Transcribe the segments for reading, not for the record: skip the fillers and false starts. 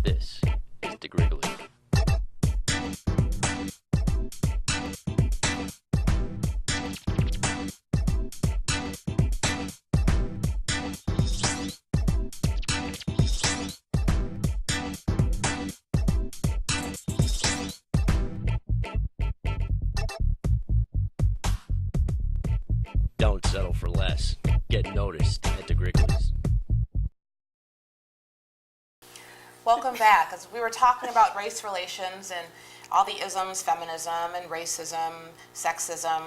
This is Degreegly. Don't settle for less. Get noticed at Degreegly's. Welcome back. As we were talking about race relations and all the isms, feminism and racism, sexism,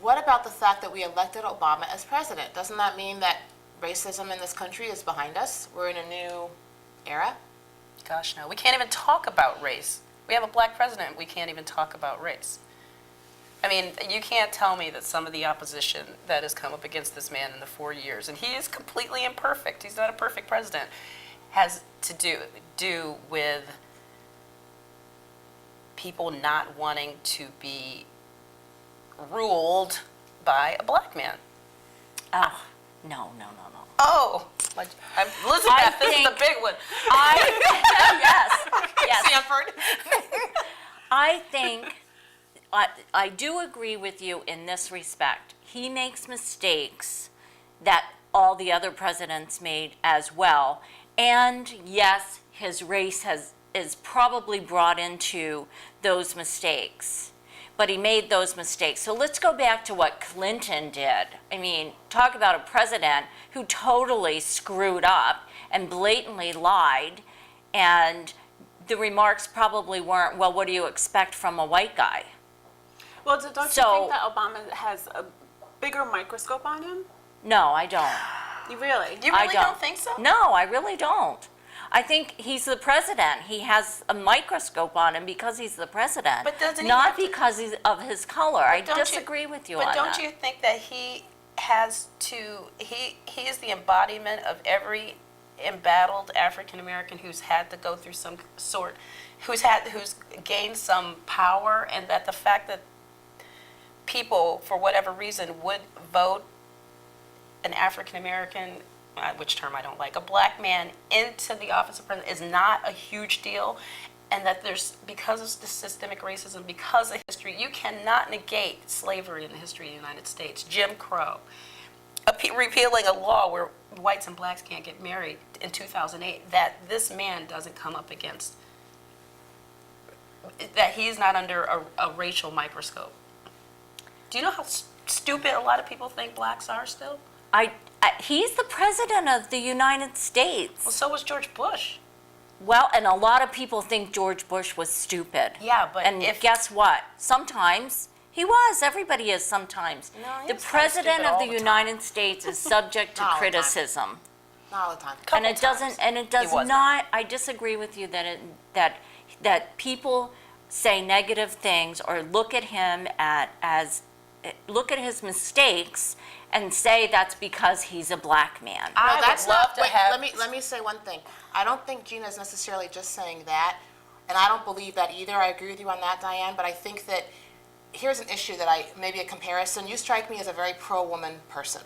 what about the fact that we elected Obama as president? Doesn't that mean that racism in this country is behind us? We're in a new era? Gosh, no. We can't even talk about race. We have a black president. We can't even talk about race. I mean, you can't tell me that some of the opposition that has come up against this man in the 4 years, and he is completely imperfect, he's not a perfect president, has to do with people not wanting to be ruled by a black man. Oh, no. Oh, Elizabeth, this is the big one. Yes. Sanford. I think, I do agree with you in this respect. He makes mistakes that all the other presidents made as well. And yes, his race is probably brought into those mistakes. But he made those mistakes. So let's go back to what Clinton did. I mean, talk about a president who totally screwed up and blatantly lied, and the remarks probably weren't, well, what do you expect from a white guy? Well, don't you think that Obama has a bigger microscope on him? No, I don't. You really? You really don't think so? No, I really don't. I think he's the president. He has a microscope on him because he's the president, But doesn't he not have to- because of his color. I don't you- disagree with you But on don't that. you think that he has to, he is the embodiment of every embattled African American who's had to go through some sort, who's gained some power, and that the fact that people, for whatever reason, would vote an African American, which term I don't like, a black man into the office of president is not a huge deal, and that there's, because of the systemic racism, because of history, you cannot negate slavery in the history of the United States, Jim Crow, repealing a law where whites and blacks can't get married in 2008, that this man doesn't come up against, that he's not under a racial microscope. Do you know how stupid a lot of people think blacks are still? He's the president of the United States. Well, so was George Bush. Well, and a lot of people think George Bush was stupid. Yeah, but and guess what? Sometimes he was. Everybody is sometimes. No, he the was president stupid of all the the time. United States is subject to All the time. criticism. Not all the time. And it doesn't. And it does wasn't. not. I disagree with you that people say negative things or look at him look at his mistakes and say that's because he's a black man. I would love to have. Let me say one thing. I don't think Gina's necessarily just saying that, and I don't believe that either. I agree with you on that, Diane, but I think that here's an issue that maybe a comparison. You strike me as a very pro-woman person,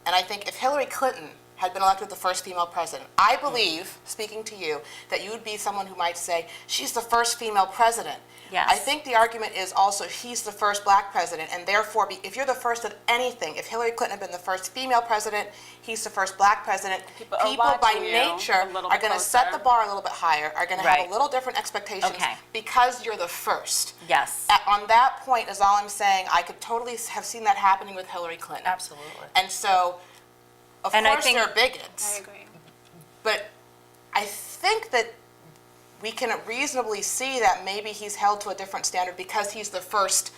and I think if Hillary Clinton had been elected the first female president, I believe, speaking to you, that you would be someone who might say, she's the first female president. Yes. I think the argument is also he's the first black president, and therefore, if you're the first of anything, if Hillary Clinton had been the first female president, he's the first black president, People are by watching you nature a little are bit going to set closer. the bar a little bit higher, are going to have Right. a little different expectations Okay. because you're the first. Yes. On that point is all I'm saying. I could totally have seen that happening with Hillary Clinton. Absolutely. And so, of And I course, think- there are bigots. I agree. But I think that we can reasonably see that maybe he's held to a different standard because he's the first,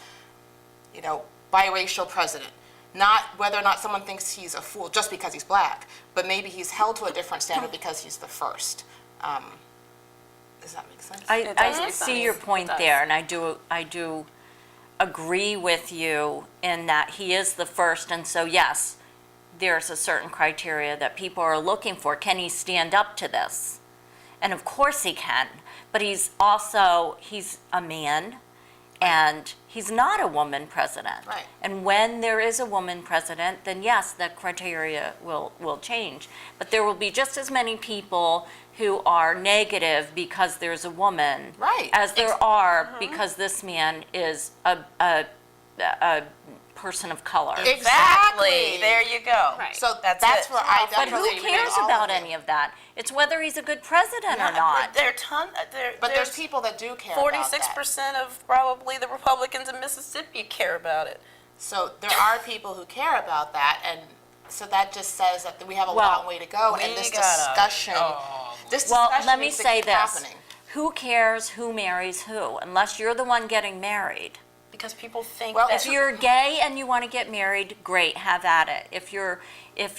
biracial president. Not whether or not someone thinks he's a fool just because he's black, but maybe he's held to a different standard because he's the first. Does that make sense? I It does make see sense. your point It does. there, and I do agree with you in that he is the first, and so yes, there's a certain criteria that people are looking for. Can he stand up to this? And of course he can, but he's a man, And he's not a woman president. Right. And when there is a woman president, then yes, the criteria will change. But there will be just as many people who are negative because there's a woman Right. as there are because this man is a person of color. Exactly. There you go. Right. So That's that's it. where I But definitely who agree cares with all about of you. any of that? It's whether he's a good president or not. But there's people that do care about that. 46% of probably the Republicans in Mississippi care about it. So there are people who care about that, and so that just says that we have a Well, long way to go. And this we gotta- discussion, this Well, discussion let me needs to say keep this. happening. Who cares who marries who, unless you're the one getting married? Because people think Well, that If you're gay and you want to get married, great, have at it. If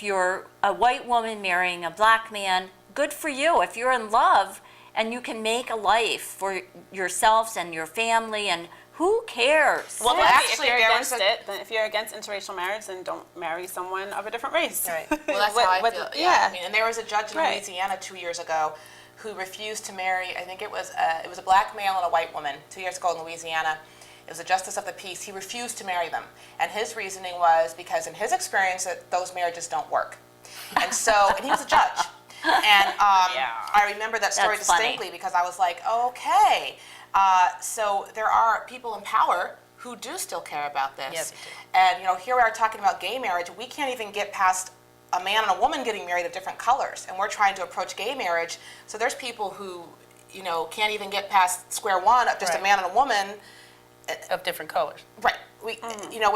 you're a white woman marrying a black man, good for you. If you're in love and you can make a life for yourselves and your family, and who cares? Well, If actually, you're there was against it, then if you're against interracial marriage, then don't marry someone of a different race. Right. Well, that's What- how I what- feel. yeah. I mean, and there was a judge in Right. Louisiana 2 years ago who refused to marry. I think it was a black male and a white woman 2 years ago in Louisiana. It was a justice of the peace. He refused to marry them, and his reasoning was because, in his experience, that those marriages don't work. And so, and he was a judge. And I remember that story That's funny. distinctly because I was like, okay. So there are people in power who do still care about this. Yeah, they do. And, here we are talking about gay marriage. We can't even get past a man and a woman getting married of different colors, and we're trying to approach gay marriage. So there's people who, can't even get past square one of just a Right. man and a woman. of different colors. Right. Which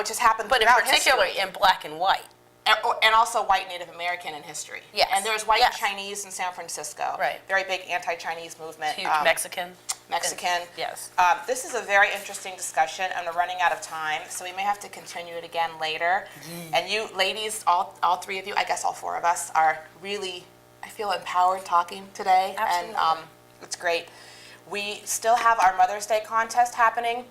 has happened But in throughout particular history. in black and white. And also white Native American in history. Yes. And there's white Yes. Chinese in San Francisco. Right. Very big anti-Chinese movement. Huge Mexican. Mexican. Yes. This is a very interesting discussion, and we're running out of time, so we may have to continue it again later. And you ladies, all three of you, I guess all four of us, are really, I feel empowered talking today. Absolutely. And it's great. We still have our Mother's Day contest happening.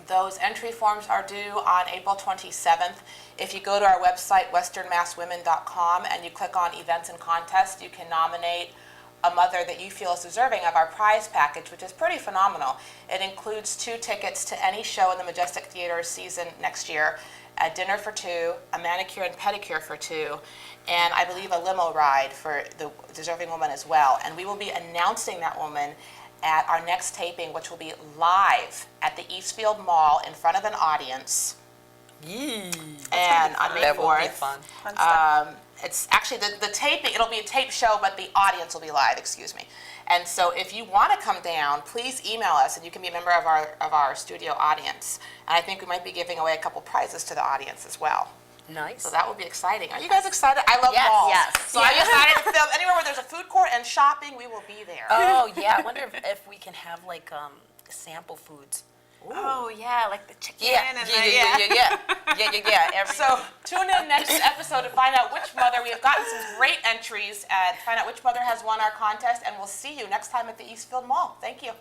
Those entry forms are due on April 27th. If you go to our website, westernmasswomen.com, and you click on events and contests, you can nominate a mother that you feel is deserving of our prize package, which is pretty phenomenal. It includes 2 tickets to any show in the Majestic Theater season next year, a dinner for 2, a manicure and pedicure for 2, and I believe a limo ride for the deserving woman as well. And we will be announcing that woman at our next taping, which will be live at the Eastfield Mall in front of an audience. And on May 4th. That will be fun. Fun stuff. It's actually the taping, it'll be a tape show, but the audience will be live, excuse me. And so if you want to come down, please email us and you can be a member of our studio audience. And I think we might be giving away a couple prizes to the audience as well. Nice. So that will be exciting. Are you guys excited? I love Yes. malls. Yes. So I'm excited to film anywhere where there's a food court and shopping, we will be there. Oh, yeah. I wonder if we can have like sample foods. Oh, yeah, like the chicken Yeah. and Yeah. So tune in next episode to find out which mother, we have gotten some great entries, and find out which mother has won our contest, and we'll see you next time at the Eastfield Mall. Thank you.